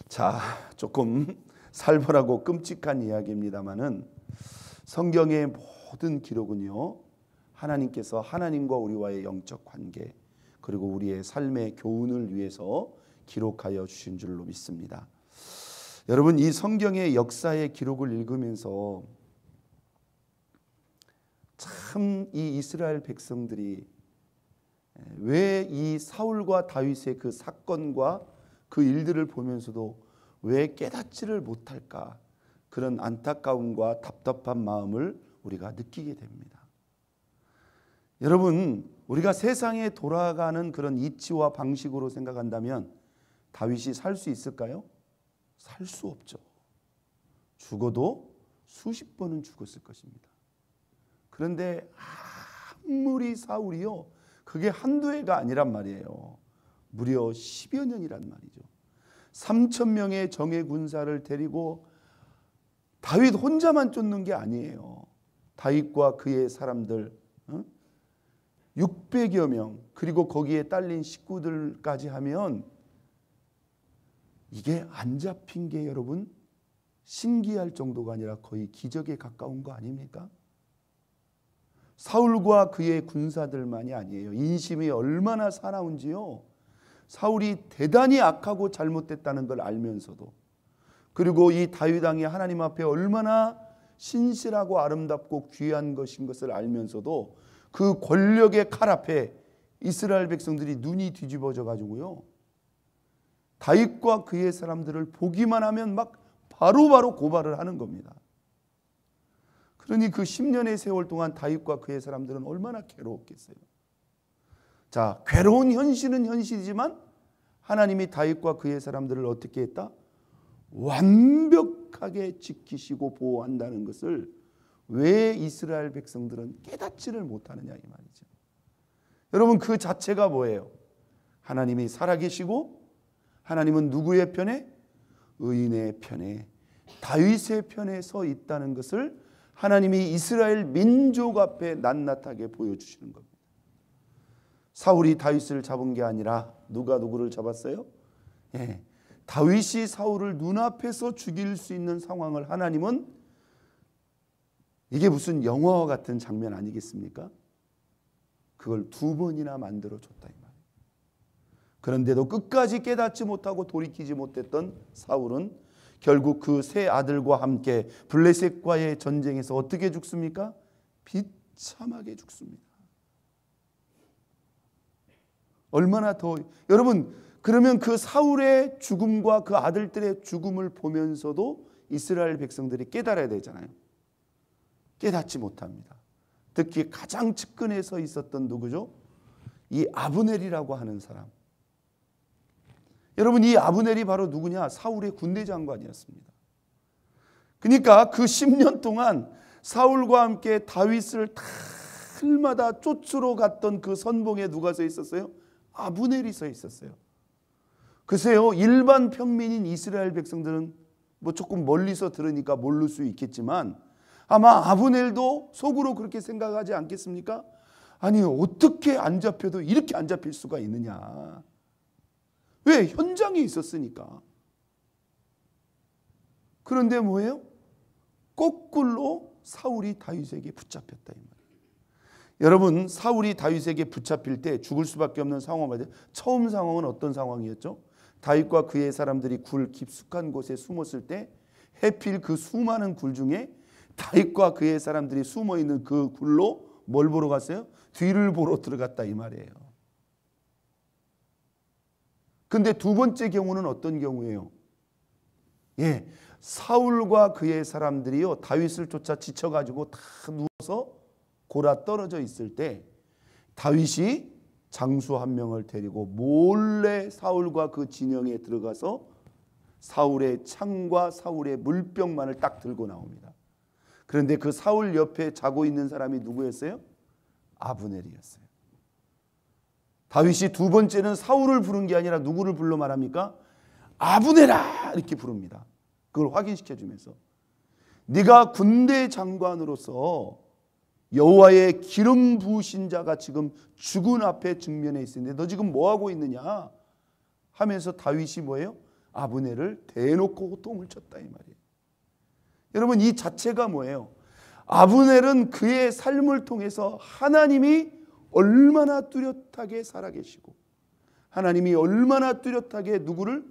자, 조금 살벌하고 끔찍한 이야기입니다만은 성경의 모든 기록은요, 하나님께서 하나님과 우리와의 영적 관계 그리고 우리의 삶의 교훈을 위해서 기록하여 주신 줄로 믿습니다. 여러분, 이 성경의 역사의 기록을 읽으면서 참 이 이스라엘 백성들이 왜 이 사울과 다윗의 그 사건과 그 일들을 보면서도 왜 깨닫지를 못할까, 그런 안타까움과 답답한 마음을 우리가 느끼게 됩니다. 여러분, 우리가 세상에 돌아가는 그런 이치와 방식으로 생각한다면 다윗이 살 수 있을까요? 살 수 없죠. 죽어도 수십 번은 죽었을 것입니다. 그런데 아무리 사울이요, 그게 한두 해가 아니란 말이에요. 무려 10여 년이란 말이죠. 3,000명의 정예 군사를 데리고 다윗 혼자만 쫓는 게 아니에요. 다윗과 그의 사람들 600여 명, 그리고 거기에 딸린 식구들까지 하면 이게 안 잡힌 게 여러분 신기할 정도가 아니라 거의 기적에 가까운 거 아닙니까? 사울과 그의 군사들만이 아니에요. 인심이 얼마나 사나운지요. 사울이 대단히 악하고 잘못됐다는 걸 알면서도, 그리고 이 다윗 왕이 하나님 앞에 얼마나 신실하고 아름답고 귀한 것인 것을 알면서도 그 권력의 칼 앞에 이스라엘 백성들이 눈이 뒤집어져 가지고요, 다윗과 그의 사람들을 보기만 하면 막 바로바로 고발을 하는 겁니다. 그러니 그 10년의 세월 동안 다윗과 그의 사람들은 얼마나 괴로웠겠어요. 자, 괴로운 현실은 현실이지만 하나님이 다윗과 그의 사람들을 어떻게 했다? 완벽하게 지키시고 보호한다는 것을 왜 이스라엘 백성들은 깨닫지를 못하느냐, 이 말이죠. 여러분, 그 자체가 뭐예요? 하나님이 살아계시고 하나님은 누구의 편에? 의인의 편에, 다윗의 편에 서 있다는 것을 하나님이 이스라엘 민족 앞에 낱낱하게 보여주시는 겁니다. 사울이 다윗을 잡은 게 아니라 누가 누구를 잡았어요? 다윗이 사울을 눈앞에서 죽일 수 있는 상황을 하나님은, 이게 무슨 영화와 같은 장면 아니겠습니까? 그걸 2번이나 만들어 줬다, 이 말이에요. 그런데도 끝까지 깨닫지 못하고 돌이키지 못했던 사울은 결국 그 세 아들과 함께 블레셋과의 전쟁에서 어떻게 죽습니까? 비참하게 죽습니다. 얼마나 더, 여러분, 그러면 그 사울의 죽음과 그 아들들의 죽음을 보면서도 이스라엘 백성들이 깨달아야 되잖아요. 깨닫지 못합니다. 특히 가장 측근에 서 있었던 누구죠? 이 아브넬이라고 하는 사람. 여러분, 이 아브넬이 바로 누구냐? 사울의 군대 장관이었습니다. 그러니까 그 10년 동안 사울과 함께 다윗을 달마다 쫓으러 갔던 그 선봉에 누가 서 있었어요? 아브넬이 서 있었어요. 글쎄요, 일반 평민인 이스라엘 백성들은 뭐 조금 멀리서 들으니까 모를 수 있겠지만 아마 아브넬도 속으로 그렇게 생각하지 않겠습니까? 아니, 어떻게 안 잡혀도 이렇게 안 잡힐 수가 있느냐. 왜? 현장에 있었으니까. 그런데 뭐예요? 거꾸로 사울이 다윗에게 붙잡혔다, 이 말이에요. 여러분, 사울이 다윗에게 붙잡힐 때 죽을 수밖에 없는 상황을, 처음 상황은 어떤 상황이었죠? 다윗과 그의 사람들이 굴 깊숙한 곳에 숨었을 때 해필 그 수많은 굴 중에 다윗과 그의 사람들이 숨어있는 그 굴로 뭘 보러 갔어요? 뒤를 보러 들어갔다, 이 말이에요. 근데 두 번째 경우는 어떤 경우예요? 사울과 그의 사람들이요, 다윗을 쫓아 지쳐가지고 다 누워서 골아 떨어져 있을 때 다윗이 장수 한 명을 데리고 몰래 사울과 그 진영에 들어가서 사울의 창과 사울의 물병만을 딱 들고 나옵니다. 그런데 그 사울 옆에 자고 있는 사람이 누구였어요? 아브넬이었어요. 다윗이 두 번째는 사울을 부른 게 아니라 누구를 불러 말합니까? 아브넬아, 이렇게 부릅니다. 그걸 확인시켜 주면서, 네가 군대 장관으로서 여호와의 기름 부으신 자가 지금 죽은 앞에 직면해 있는데 너 지금 뭐 하고 있느냐? 하면서 다윗이 뭐예요? 아브넬을 대놓고 호통을 쳤다 이 말이에요. 여러분 이 자체가 뭐예요? 아브넬은 그의 삶을 통해서 하나님이 얼마나 뚜렷하게 살아계시고 하나님이 얼마나 뚜렷하게 누구를?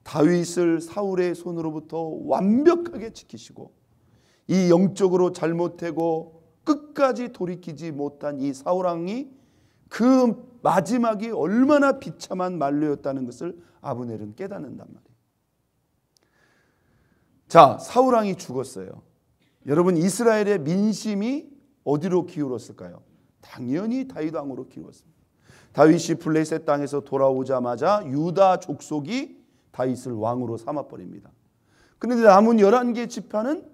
다윗을 사울의 손으로부터 완벽하게 지키시고 이 영적으로 잘못되고 끝까지 돌이키지 못한 이 사울왕이 그 마지막이 얼마나 비참한 만류였다는 것을 아브넬은 깨닫는단 말이에요. 자, 사울왕이 죽었어요. 여러분 이스라엘의 민심이 어디로 기울었을까요? 당연히 다윗 왕으로 기울었습니다. 다윗이 블레셋 땅에서 돌아오자마자 유다 족속이 다윗을 왕으로 삼아버립니다. 그런데 남은 11개 지파는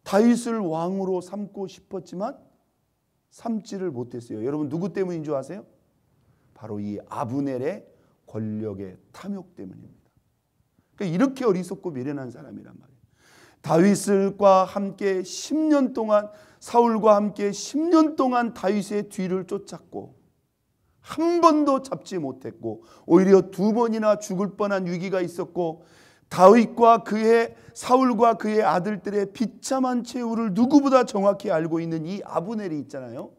다윗을 왕으로 삼고 싶었지만 삼지를 못했어요. 여러분 누구 때문인 줄 아세요? 바로 이 아브넬의 권력의 탐욕 때문입니다. 그러니까 이렇게 어리석고 미련한 사람이란 말이에요. 다윗과 함께 10년 동안 사울과 함께 10년 동안 다윗의 뒤를 쫓았고 한 번도 잡지 못했고 오히려 2번이나 죽을 뻔한 위기가 있었고 다윗과 그의 사울과 그의 아들들의 비참한 최후를 누구보다 정확히 알고 있는 이 아브넬이 있잖아요.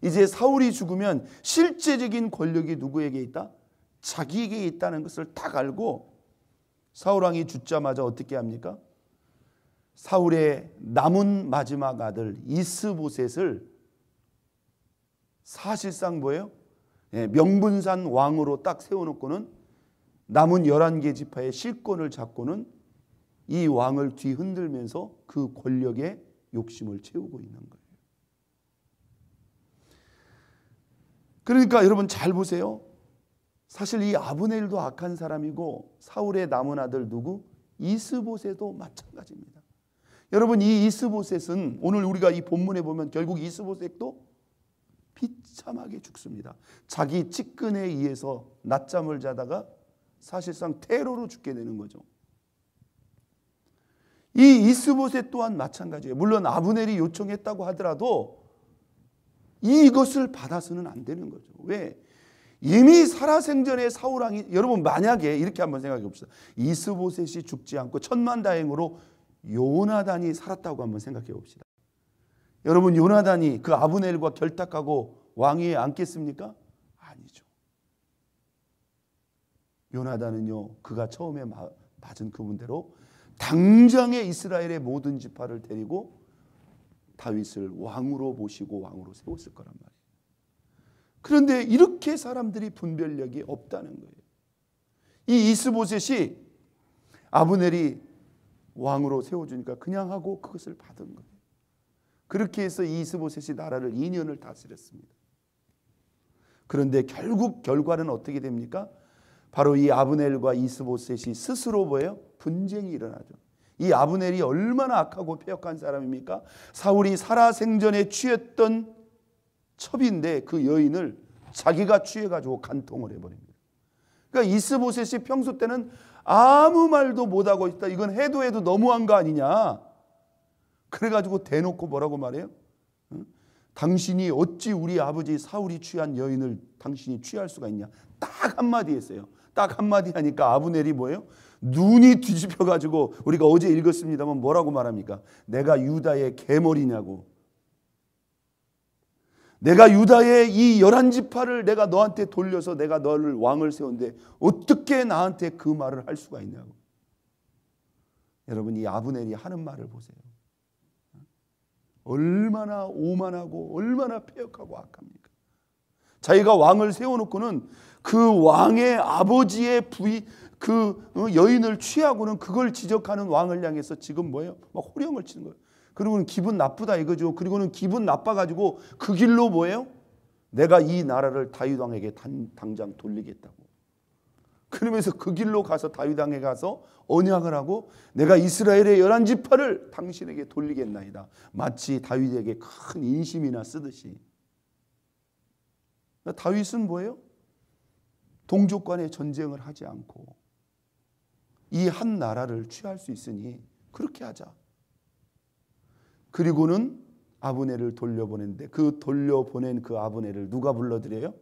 이제 사울이 죽으면 실제적인 권력이 누구에게 있다? 자기에게 있다는 것을 딱 알고 사울왕이 죽자마자 어떻게 합니까? 사울의 남은 마지막 아들 이스보셋을 사실상 뭐예요? 명분산 왕으로 딱 세워놓고는 남은 11개 지파의 실권을 잡고는 이 왕을 뒤흔들면서 그 권력의 욕심을 채우고 있는 거예요. 그러니까 여러분 잘 보세요. 사실 이 아브넬도 악한 사람이고 사울의 남은 아들 누구? 이스보셋도 마찬가지입니다. 여러분 이 이스보셋은 오늘 우리가 이 본문에 보면 결국 이스보셋도 비참하게 죽습니다. 자기 측근에 의해서 낮잠을 자다가 사실상 테러로 죽게 되는 거죠. 이 이스보셋 또한 마찬가지예요. 물론 아브넬이 요청했다고 하더라도 이것을 받아서는 안 되는 거죠. 왜? 이미 살아생전에 사울왕이 여러분 만약에 이렇게 한번 생각해 봅시다. 이스보셋이 죽지 않고 천만다행으로 요나단이 살았다고 한번 생각해 봅시다. 여러분 요나단이 그 아브넬과 결탁하고 왕위에 앉겠습니까? 아니죠. 요나단은요 그가 처음에 맞은 그분대로 당장에 이스라엘의 모든 지파를 데리고 다윗을 왕으로 모시고 왕으로 세웠을 거란 말이에요. 그런데 이렇게 사람들이 분별력이 없다는 거예요. 이 이스보셋이 아브넬이 왕으로 세워주니까 그냥 하고 그것을 받은 거예요. 그렇게 해서 이 이스보셋이 나라를 2년을 다스렸습니다. 그런데 결국 결과는 어떻게 됩니까? 바로 이 아브넬과 이스보셋이 스스로 뭐예요? 분쟁이 일어나죠. 이 아브넬이 얼마나 악하고 폐역한 사람입니까? 사울이 살아생전에 취했던 첩인데 그 여인을 자기가 취해가지고 간통을 해버립니다. 그러니까 이스보셋이 평소 때는 아무 말도 못하고 있다. 이건 해도 너무한 거 아니냐. 그래가지고 대놓고 뭐라고 말해요? 당신이 어찌 우리 아버지 사울이 취한 여인을 당신이 취할 수가 있냐. 딱 한마디 했어요. 딱 한마디 하니까 아브넬이 뭐예요? 눈이 뒤집혀가지고 우리가 어제 읽었습니다만 뭐라고 말합니까? 내가 유다의 계머리냐고. 내가 유다의 이 11지파를 내가 너한테 돌려서 내가 너를 왕을 세웠는데 어떻게 나한테 그 말을 할 수가 있냐고. 여러분 이 아브넬이 하는 말을 보세요. 얼마나 오만하고 얼마나 폐역하고 악합니까? 자기가 왕을 세워놓고는 그 왕의 아버지의 부인 그 여인을 취하고는 그걸 지적하는 왕을 향해서 지금 뭐예요? 막 호령을 치는 거예요. 그리고는 기분 나쁘다 이거죠. 그리고는 기분 나빠가지고 그 길로 뭐예요? 내가 이 나라를 다윗 왕에게 당장 돌리겠다고. 그러면서 그 길로 가서 다윗 왕에 가서 언약을 하고 내가 이스라엘의 11지파를 당신에게 돌리겠나이다. 마치 다윗에게 큰 인심이나 쓰듯이. 다윗은 뭐예요? 동족 간의 전쟁을 하지 않고 이 한 나라를 취할 수 있으니 그렇게 하자. 그리고는 아브넬을 돌려보냈는데 그 돌려보낸 그 아브넬을 누가 불러들여요?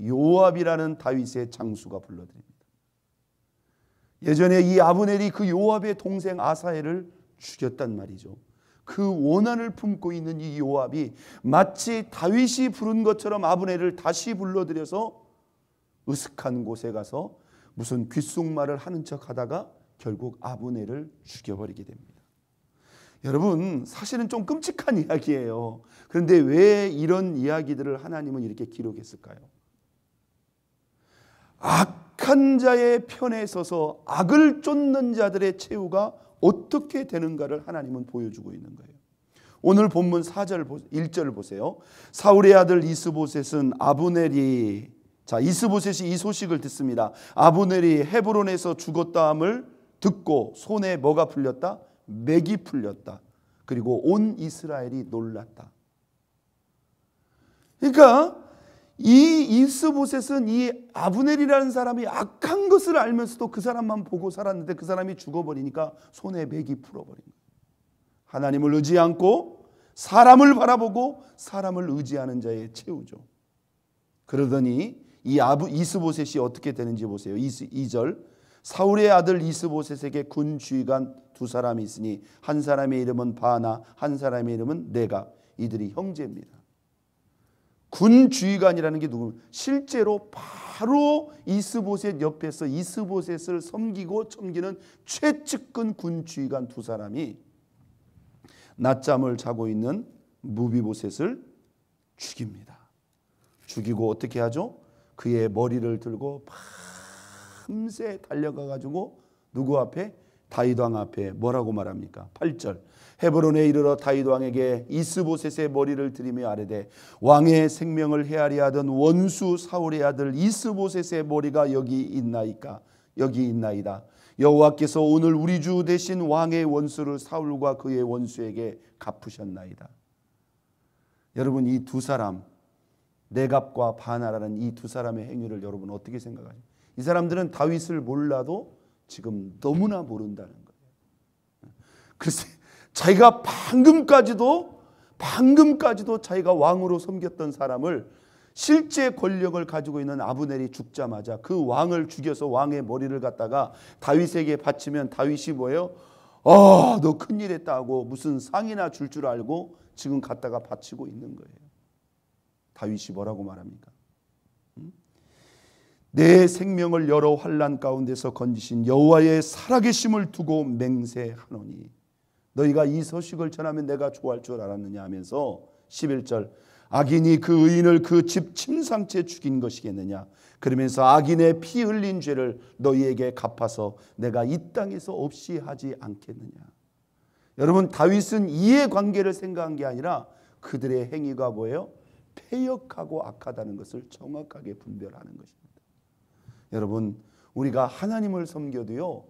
요압이라는 다윗의 장수가 불러드립니다. 예전에 이 아브넬이 그 요압의 동생 아사헬을 죽였단 말이죠. 그 원한을 품고 있는 이 요압이 마치 다윗이 부른 것처럼 아브넬을 다시 불러들여서 으슥한 곳에 가서 무슨 귓속말을 하는 척 하다가 결국 아브넬을 죽여버리게 됩니다. 여러분, 사실은 좀 끔찍한 이야기예요. 그런데 왜 이런 이야기들을 하나님은 이렇게 기록했을까요? 악한 자의 편에 서서 악을 쫓는 자들의 최후가 어떻게 되는가를 하나님은 보여주고 있는 거예요. 오늘 본문 4절 1절을 보세요. 사울의 아들 이스보셋은 이스보셋이 이 소식을 듣습니다. 아브넬이 헤브론에서 죽었다함을 듣고 손에 뭐가 풀렸다? 맥이 풀렸다. 그리고 온 이스라엘이 놀랐다. 그러니까 이 이스보셋은 이 아브넬이라는 사람이 악한 것을 알면서도 그 사람만 보고 살았는데 그 사람이 죽어버리니까 손에 맥이 풀어버린 거예요. 하나님을 의지 않고 사람을 바라보고 사람을 의지하는 자의 최후죠. 그러더니 이 이스보셋이 어떻게 되는지 보세요. 2절. 사울의 아들 이스보셋에게 군 지휘관 두 사람이 있으니 한 사람의 이름은 바나 한 사람의 이름은 네가. 이들이 형제입니다. 군 지휘관이라는 게 누구냐? 실제로 바로 이스보셋 옆에서 이스보셋을 섬기고 섬기는 최측근 군 지휘관 두 사람이 낮잠을 자고 있는 무비보셋을 죽입니다. 죽이고 어떻게 하죠? 그의 머리를 들고 밤새 달려가 가지고 누구 앞에? 다윗 왕 앞에 뭐라고 말합니까? 8절. 헤브론에 이르러 다윗 왕에게 이스보셋의 머리를 들이며 아뢰되 왕의 생명을 헤아리 하던 원수 사울의 아들 이스보셋의 머리가 여기 있나이까? 여기 있나이다. 여호와께서 오늘 우리 주 대신 왕의 원수를 사울과 그의 원수에게 갚으셨나이다. 여러분, 이 두 사람, 네갑과 바나라는 이 두 사람의 행위를 여러분 어떻게 생각하세요? 이 사람들은 다윗을 몰라도 지금 너무나 모른다는 거예요. 그래서 자기가 방금까지도 자기가 왕으로 섬겼던 사람을 실제 권력을 가지고 있는 아브넬이 죽자마자 그 왕을 죽여서 왕의 머리를 갖다가 다윗에게 바치면 다윗이 뭐예요? 너 큰일 했다 하고 무슨 상이나 줄 알고 지금 갖다가 바치고 있는 거예요. 다윗이 뭐라고 말합니까? 내 생명을 여러 환난 가운데서 건지신 여호와의 살아계심을 두고 맹세하노니 너희가 이 소식을 전하면 내가 좋아할 줄 알았느냐 하면서 11절. 악인이 그 의인을 그 집 침상채 죽인 것이겠느냐. 그러면서 악인의 피 흘린 죄를 너희에게 갚아서 내가 이 땅에서 없이 하지 않겠느냐. 여러분, 다윗은 이해관계를 생각한 게 아니라 그들의 행위가 뭐예요? 패역하고 악하다는 것을 정확하게 분별하는 것입니다. 여러분, 우리가 하나님을 섬겨도요,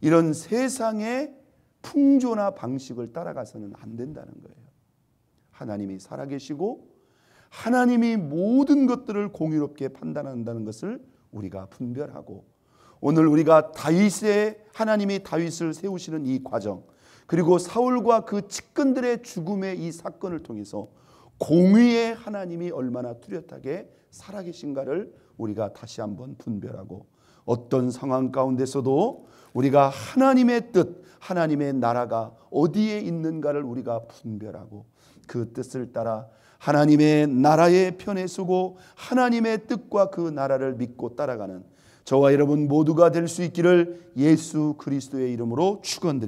이런 세상의 풍조나 방식을 따라가서는 안 된다는 거예요. 하나님이 살아계시고 하나님이 모든 것들을 공의롭게 판단한다는 것을 우리가 분별하고, 오늘 우리가 하나님이 다윗을 세우시는 이 과정, 그리고 사울과 그 측근들의 죽음의 이 사건을 통해서 공의의 하나님이 얼마나 뚜렷하게 살아계신가를 우리가 다시 한번 분별하고, 어떤 상황 가운데서도 우리가 하나님의 뜻, 하나님의 나라가 어디에 있는가를 우리가 분별하고 그 뜻을 따라 하나님의 나라의 편에 서고 하나님의 뜻과 그 나라를 믿고 따라가는 저와 여러분 모두가 될 수 있기를 예수 그리스도의 이름으로 축원드립니다.